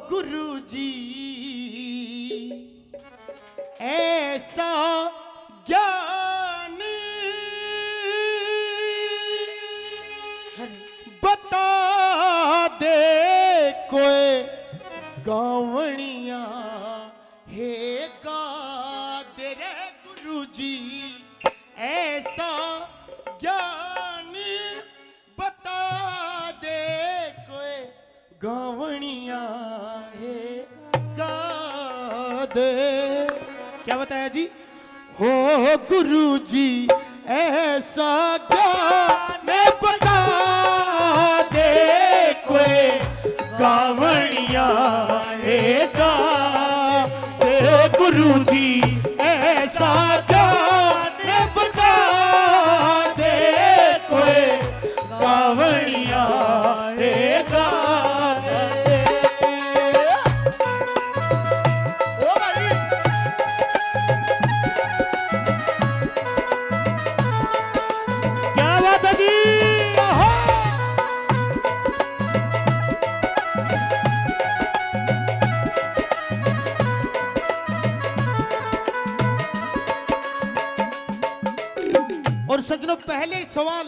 गुरुजी ऐसा ज्ञान बता दे कोई गावणिया हे गा दे रे गुरुजी ऐसा ज्ञान बता दे कोई गावणिया हे गा दे। क्या बताया जी? हो गुरुजी ऐसा ज्ञान बता दे कोई गावणिया हे गा दे गुरुजी ऐसा ज्ञान बता दे कोई गावणिया हे गा दे। क्या बात है जी? और सज्जनों पहले सवाल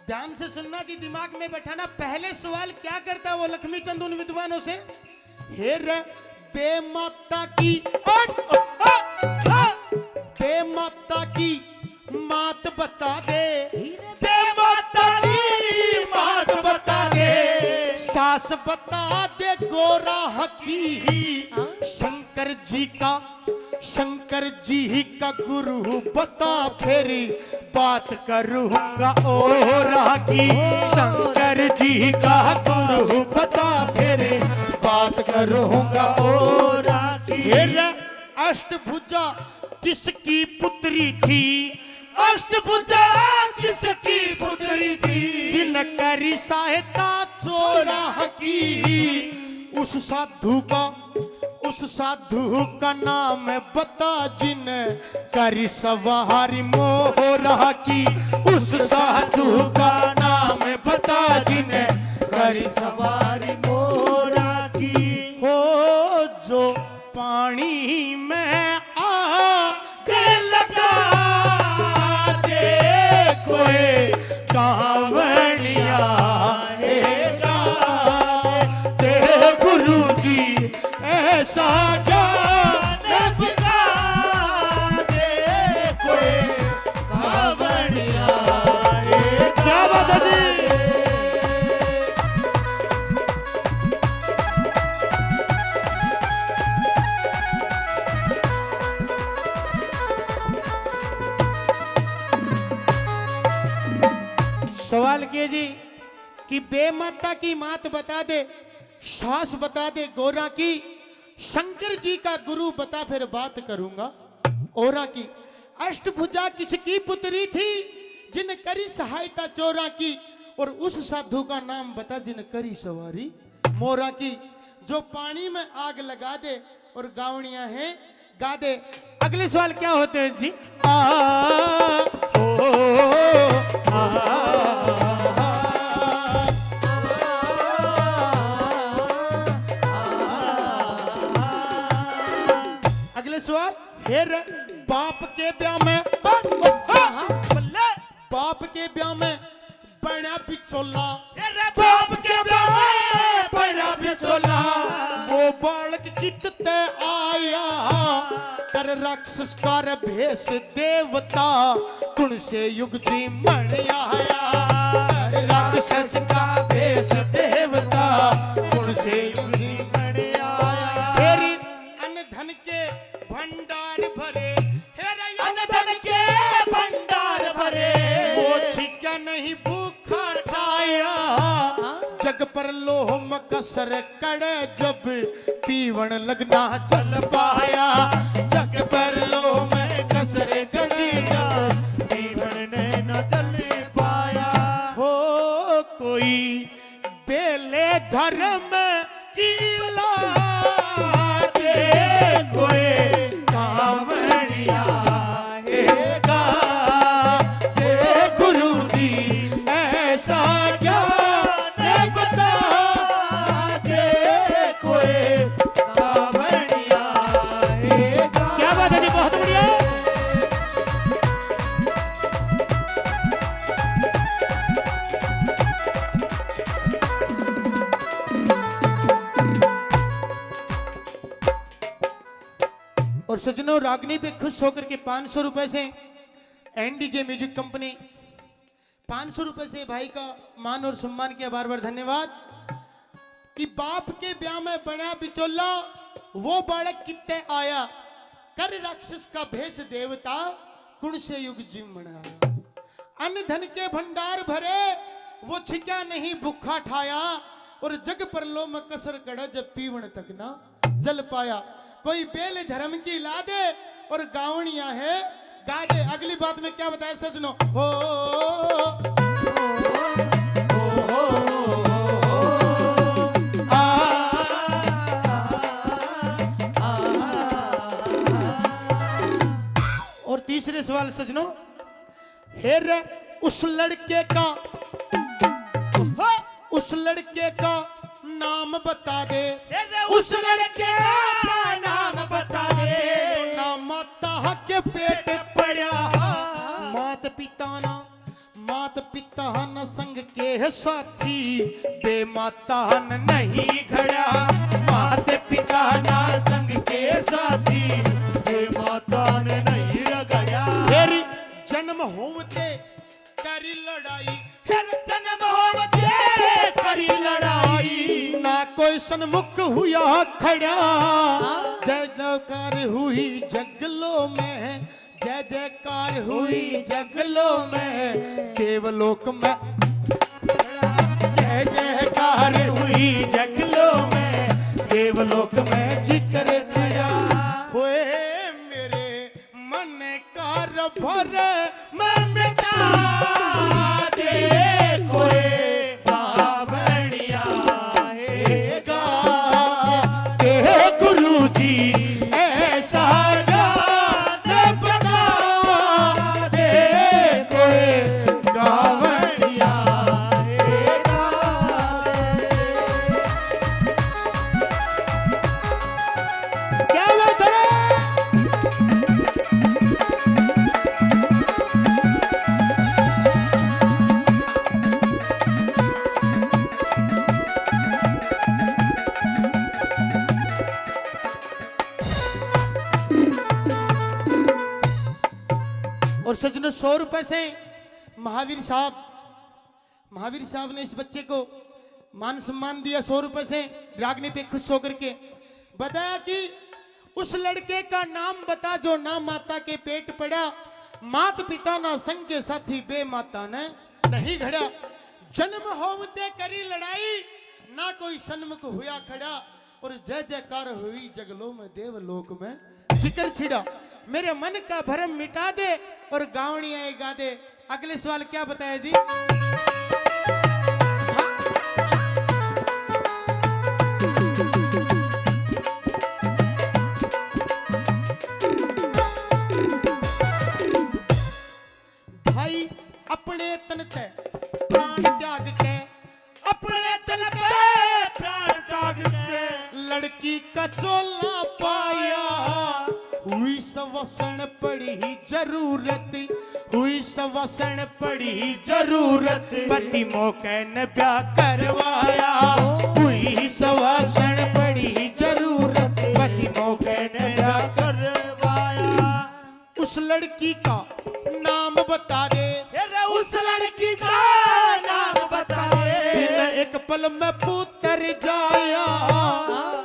ध्यान से सुनना जी, दिमाग में बैठाना। पहले सवाल क्या करता है वो लक्ष्मी चंद उन विद्वानों से? हे रे बेमाता की बेमाता की मात बता दे, बेमाता की मात बता दे, सास बता दे गोरा हकी, शंकर जी का गुरु बता फेरी बात करूंगा और की। शंकर जी का गुरु बता फेरी बात करूंगा और की। अष्टभुजा किसकी पुत्री थी? अष्टभुजा किसकी पुत्री थी? जिन करी सहायता चोरा की, उस साधु का नाम बता जिन करी सवारी मोहरा की। उस साधु का नाम बता जिन करी सवारी मोहरा की। हो जो पानी में आग लगा दे कोई कांवड़िया हे गा दे गुरुजी ऐसा ज्ञान बता दे कोई कांवड़िया हे गा। क्या बात है जी? सवाल किए जी कि बेमाता की मात बता दे, सास बता दे गोरा की, शंकर जी का गुरु बता फिर बात करूंगा ओरा की। अष्टभुजा किसकी पुत्री थी? जिन करी सहायता चोरा की, और उस साधु का नाम बता जिन करी सवारी मोरा की। जो पानी में आग लगा दे और गावणियां हैं गा दे। अगले सवाल क्या होते हैं जी? अगले सवाल, फिर बाप के ब्याह में बाप के ब्याह में बड़ा बिचौला, बाप के ब्याह में बड़ा बिचौला, वो बालक कितने आया कर राक्षस कार भेष देवता, कुण से युग जी मण आया। राक्षस का भेष देवता, कुण से युग जी मण आया। तेरी अन्न धन के भंडार भरे, अन्न धन के भंडार भरे, वो छिका नहीं भूखा ठाया। जग पर लोह मकसर कड़े जब पीवण लगना चल पाया। जग पर लोह में कसर कड़ी जब पीवण ने न चल पाया। हो कोई बेले धर्म की लागे, कोई कांवड़िया हे गा दे गुरुजी ऐसा ज्ञान बता दे सज्जनों रागनी पे खुश होकर के 500 रुपए से एनडीजे म्यूजिक कंपनी 500 रुपए से भाई का मान और सम्मान किया, बार बार धन्यवाद। कि बाप के ब्याह में बना बिचौला वो बालक कितने आया, कर राक्षस का भेष देवता कुण से युग जिम बनाया। अन्न धन के भंडार भरे वो छिका नहीं भूखा ठाया, और जग पर लो में कसर कड़ा जब पीवन तक ना जल पाया। कोई बेल धर्म की ला दे और गावनिया है गा दे। अगली बात में क्या बताया सजनो, हो और तीसरे सवाल सजनो, हेर उस लड़के का नाम बता दे, उस लड़के का नाम बता दे। ना माता के पेट पड़ा, मात पिता न संग के साथी, बेमाता न नहीं खड़ा। मात पिता ना संग के साथी, बेमाता ने नहीं रगड़ा। तेरी जन्म होते करी लड़ाई, फिर जन्म होते करी लड़ाई। ना कोई सन्मुख हुआ खड़ा, जय जयकार हुई जगलों में, जय जयकार हुई जगलों में, देवलोक में जय जयकार हुई जगलों में, देवलोक में जिक्र चढ़ा। होए मेरे मन का भर मैं मिटा दे, कोई और सजनों 100 रुपए से महावीर साहब ने इस बच्चे को मान सम्मान दिया 100 रुपए से। रागनी पे खुश होकर के बताया कि उस लड़के का नाम बता जो ना माता के पेट पड़ा, मात पिता ना संग के साथी, बे माता ने नहीं घड़ा। जन्म होते करी लड़ाई, ना कोई सन्मुख हुआ खड़ा, और जय जयकार हुई जगलों में, देवलोक में जिक्र छिड़ा। मेरे मन का भरम मिटा दे और गावणियां गा दे। अगले सवाल क्या बताया जी, भाई अपने तन ते प्राण त्याग के, अपने तन पे प्राण त्याग के, लड़की का चोला पाया। हुई सवसन पड़ी जरूरत, हुई सवसन पड़ी जरूरत, पति मौके ने ब्याह करवाया। हुई सवसन पड़ी जरूरत, पति मौके ने ब्याह करवाया। उस लड़की का नाम बता दे, उस लड़की का नाम बता दे। जिन्हें एक पल में पुत्र जाया,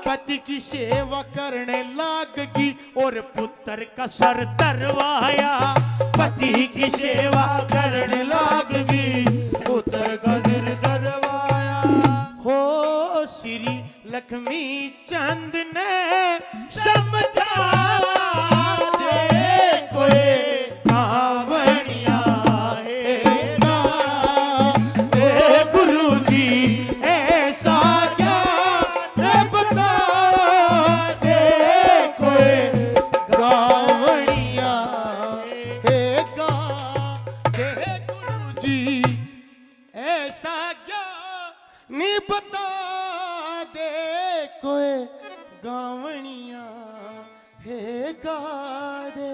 पति की सेवा करने लागगी और पुत्र का सर तरवाया। पति की सेवा करने लागगी, पुत्र का सिर तरवाया। हो श्री लक्ष्मी चंद ने समझा दे, कोई कहावनिया बता दे, कोई गावणिया है गा दे।